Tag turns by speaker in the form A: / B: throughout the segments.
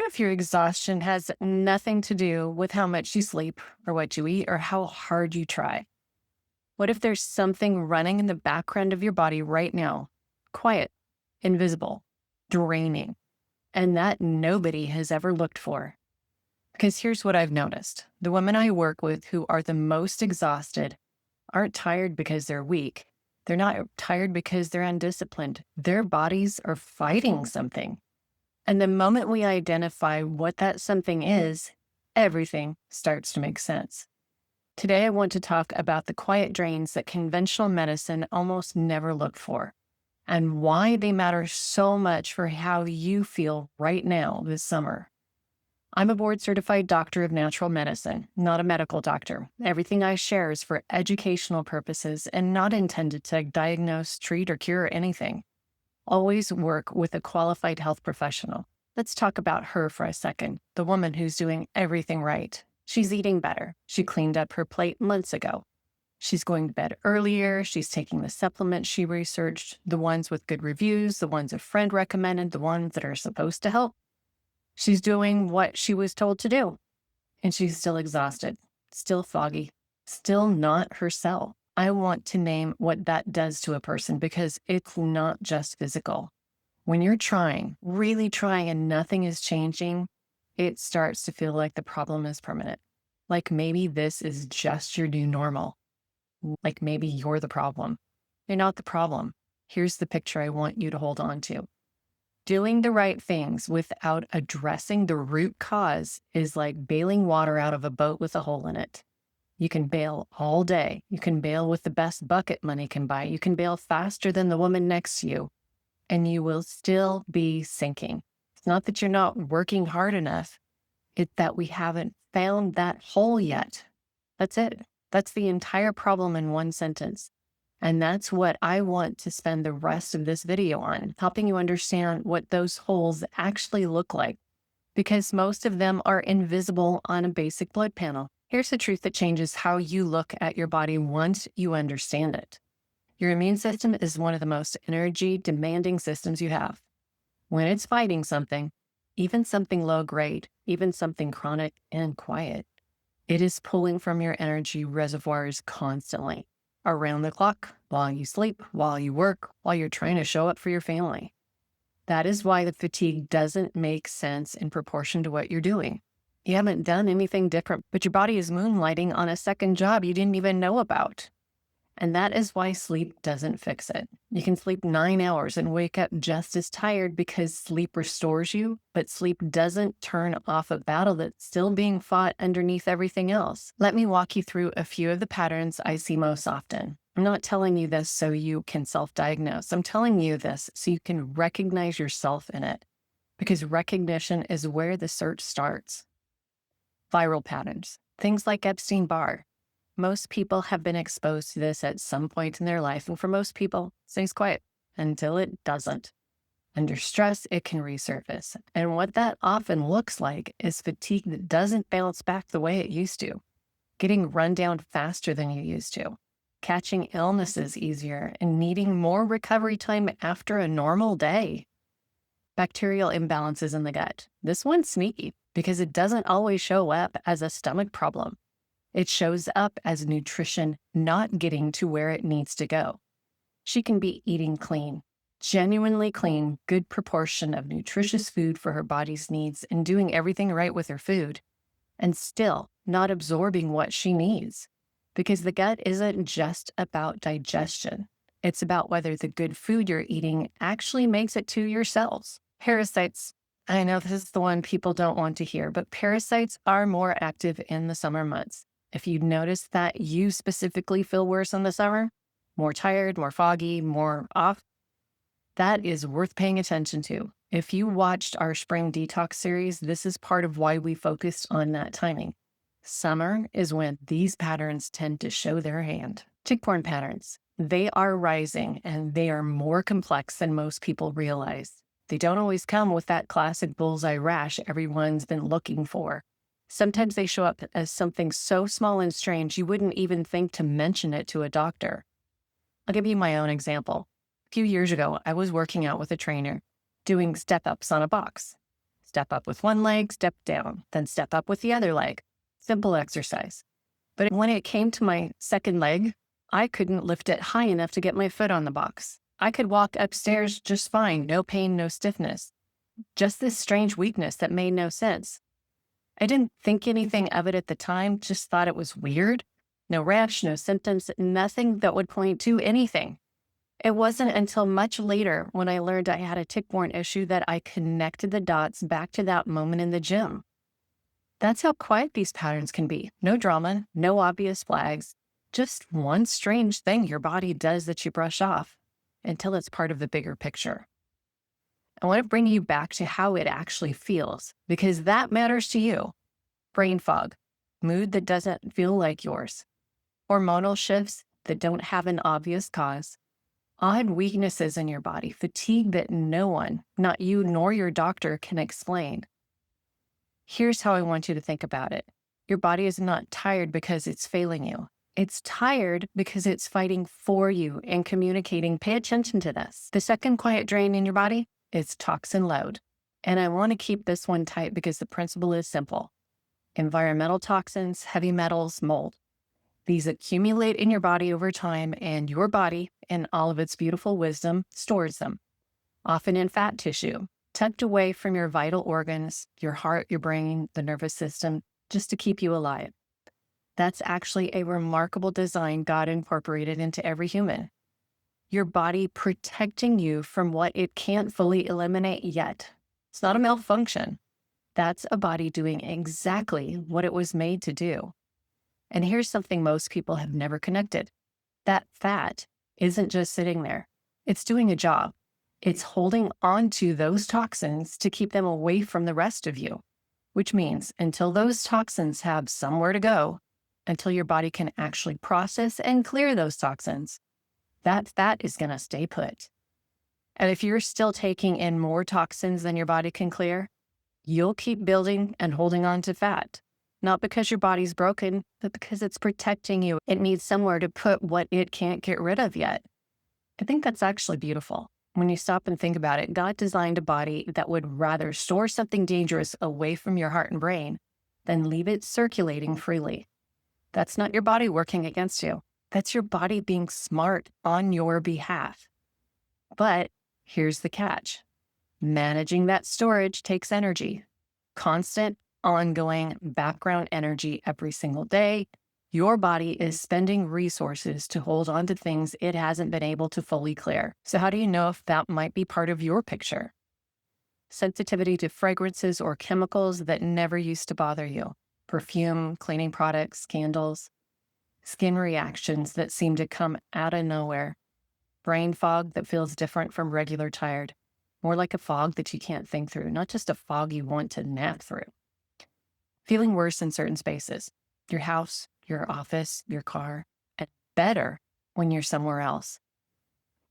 A: if your exhaustion has nothing to do with how much you sleep or what you eat or how hard you try? What if there's something running in the background of your body right now, quiet, invisible, draining, and that nobody has ever looked for? Because here's what I've noticed. The women I work with who are the most exhausted aren't tired because they're weak. They're not tired because they're undisciplined. Their bodies are fighting something. And the moment we identify what that something is, everything starts to make sense. Today, I want to talk about the quiet drains that conventional medicine almost never looked for and why they matter so much for how you feel right now this summer. I'm a board-certified doctor of natural medicine, not a medical doctor. Everything I share is for educational purposes and not intended to diagnose, treat, or cure anything. Always work with a qualified health professional. Let's talk about her for a second, the woman who's doing everything right. She's eating better. She cleaned up her plate months ago. She's going to bed earlier. She's taking the supplements she researched, the ones with good reviews, the ones a friend recommended, the ones that are supposed to help. She's doing what she was told to do. And she's still exhausted, still foggy, still not herself. I want to name what that does to a person because it's not just physical. When you're trying, really trying, and nothing is changing, it starts to feel like the problem is permanent. Like maybe this is just your new normal. Like maybe you're the problem. You're not the problem. Here's the picture I want you to hold on to. Doing the right things without addressing the root cause is like bailing water out of a boat with a hole in it. You can bail all day. You can bail with the best bucket money can buy. You can bail faster than the woman next to you, and you will still be sinking. It's not that you're not working hard enough. It's that we haven't found that hole yet. That's it. That's the entire problem in one sentence. And that's what I want to spend the rest of this video on, helping you understand what those holes actually look like, because most of them are invisible on a basic blood panel. Here's the truth that changes how you look at your body once you understand it. Your immune system is one of the most energy demanding systems you have. When it's fighting something, even something low grade, even something chronic and quiet, it is pulling from your energy reservoirs constantly, around the clock, while you sleep, while you work, while you're trying to show up for your family. That is why the fatigue doesn't make sense in proportion to what you're doing. You haven't done anything different, but your body is moonlighting on a second job you didn't even know about. And that is why sleep doesn't fix it. You can sleep 9 hours and wake up just as tired because sleep restores you, but sleep doesn't turn off a battle that's still being fought underneath everything else. Let me walk you through a few of the patterns I see most often. I'm not telling you this so you can self-diagnose. I'm telling you this so you can recognize yourself in it, because recognition is where the search starts. Viral patterns, things like Epstein-Barr. Most people have been exposed to this at some point in their life, and for most people, it stays quiet until it doesn't. Under stress, it can resurface. And what that often looks like is fatigue that doesn't bounce back the way it used to, getting run down faster than you used to, catching illnesses easier, and needing more recovery time after a normal day. Bacterial imbalances in the gut. This one's sneaky because it doesn't always show up as a stomach problem. It shows up as nutrition not getting to where it needs to go. She can be eating clean, genuinely clean, good proportion of nutritious food for her body's needs and doing everything right with her food, and still not absorbing what she needs. Because the gut isn't just about digestion. It's about whether the good food you're eating actually makes it to your cells. Parasites. I know this is the one people don't want to hear, but parasites are more active in the summer months. If you notice that you specifically feel worse in the summer, more tired, more foggy, more off, that is worth paying attention to. If you watched our spring detox series, this is part of why we focused on that timing. Summer is when these patterns tend to show their hand. Tick-borne patterns. They are rising and they are more complex than most people realize. They don't always come with that classic bullseye rash everyone's been looking for. Sometimes they show up as something so small and strange you wouldn't even think to mention it to a doctor. I'll give you my own example. A few years ago, I was working out with a trainer, doing step-ups on a box. step up with one leg, step down, then step up with the other leg. Simple exercise. But when it came to my second leg, I couldn't lift it high enough to get my foot on the box. I could walk upstairs just fine, no pain, no stiffness. Just this strange weakness that made no sense. I didn't think anything of it at the time, just thought it was weird. No rash, no symptoms, nothing that would point to anything. It wasn't until much later when I learned I had a tick-borne issue that I connected the dots back to that moment in the gym. That's how quiet these patterns can be. No drama, no obvious flags, just one strange thing your body does that you brush off until it's part of the bigger picture. I want to bring you back to how it actually feels, because that matters to you. Brain fog, mood that doesn't feel like yours, hormonal shifts that don't have an obvious cause, odd weaknesses in your body, fatigue that no one, not you nor your doctor, can explain. Here's how I want you to think about it. Your body is not tired because it's failing you. It's tired because it's fighting for you and communicating. Pay attention to this. The second quiet drain in your body is toxin load. And I want to keep this one tight because the principle is simple. Environmental toxins, heavy metals, mold. These accumulate in your body over time, and your body, in all of its beautiful wisdom, stores them, often in fat tissue, tucked away from your vital organs, your heart, your brain, the nervous system, just to keep you alive. That's actually a remarkable design God incorporated into every human. Your body protecting you from what it can't fully eliminate yet. It's not a malfunction. That's a body doing exactly what it was made to do. And here's something most people have never connected. That fat isn't just sitting there. It's doing a job. It's holding on to those toxins to keep them away from the rest of you, which means until those toxins have somewhere to go, until your body can actually process and clear those toxins, that fat is going to stay put. And if you're still taking in more toxins than your body can clear, you'll keep building and holding on to fat. Not because your body's broken, but because it's protecting you. It needs somewhere to put what it can't get rid of yet. I think that's actually beautiful. When you stop and think about it, God designed a body that would rather store something dangerous away from your heart and brain than leave it circulating freely. That's not your body working against you. That's your body being smart on your behalf. But here's the catch. Managing that storage takes energy. Constant, ongoing background energy every single day. Your body is spending resources to hold on to things it hasn't been able to fully clear. So how do you know if that might be part of your picture? Sensitivity to fragrances or chemicals that never used to bother you. Perfume, cleaning products, candles. Skin reactions that seem to come out of nowhere. Brain fog that feels different from regular tired. More like a fog that you can't think through, not just a fog you want to nap through. Feeling worse in certain spaces. Your house, your office, your car, and better when you're somewhere else.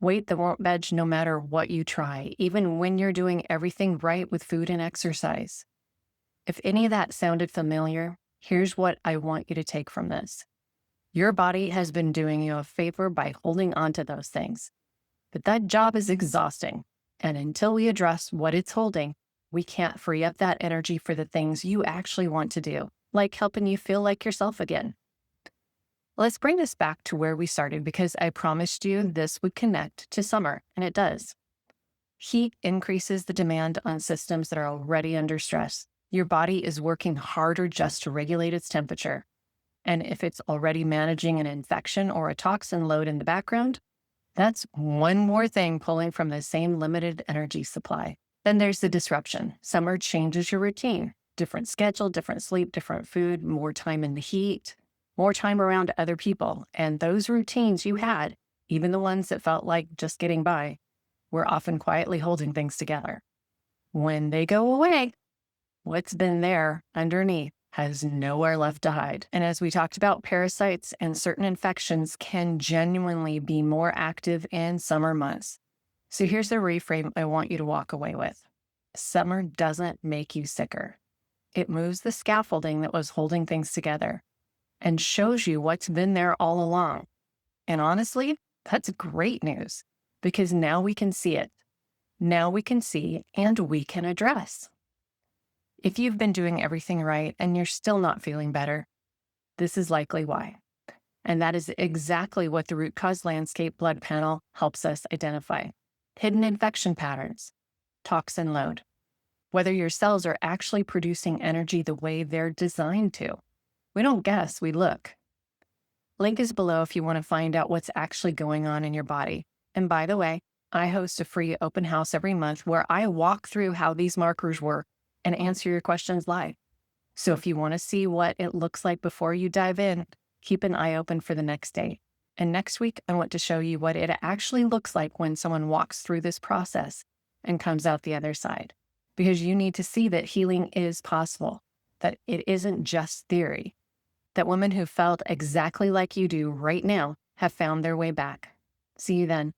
A: Weight that won't budge no matter what you try, even when you're doing everything right with food and exercise. If any of that sounded familiar, here's what I want you to take from this. Your body has been doing you a favor by holding on to those things. But that job is exhausting. And until we address what it's holding, we can't free up that energy for the things you actually want to do, like helping you feel like yourself again. Let's bring this back to where we started because I promised you this would connect to summer, and it does. Heat increases the demand on systems that are already under stress. Your body is working harder just to regulate its temperature. And if it's already managing an infection or a toxin load in the background, that's one more thing pulling from the same limited energy supply. Then there's the disruption. Summer changes your routine. Different schedule, different sleep, different food, more time in the heat, more time around other people. And those routines you had, even the ones that felt like just getting by, were often quietly holding things together. When they go away, what's been there underneath has nowhere left to hide. And as we talked about, parasites and certain infections can genuinely be more active in summer months. So here's the reframe I want you to walk away with. Summer doesn't make you sicker. It moves the scaffolding that was holding things together and shows you what's been there all along. And honestly, that's great news because now we can see it. Now we can see and we can address. If you've been doing everything right and you're still not feeling better, this is likely why. And that is exactly what the root cause landscape blood panel helps us identify. Hidden infection patterns, toxin load, whether your cells are actually producing energy the way they're designed to. We don't guess, we look. Link is below if you want to find out what's actually going on in your body. And by the way, I host a free open house every month where I walk through how these markers work and answer your questions live. So if you want to see what it looks like before you dive in, keep an eye open for the next day. And next week, I want to show you what it actually looks like when someone walks through this process and comes out the other side. Because you need to see that healing is possible, that it isn't just theory, that women who felt exactly like you do right now have found their way back. See you then.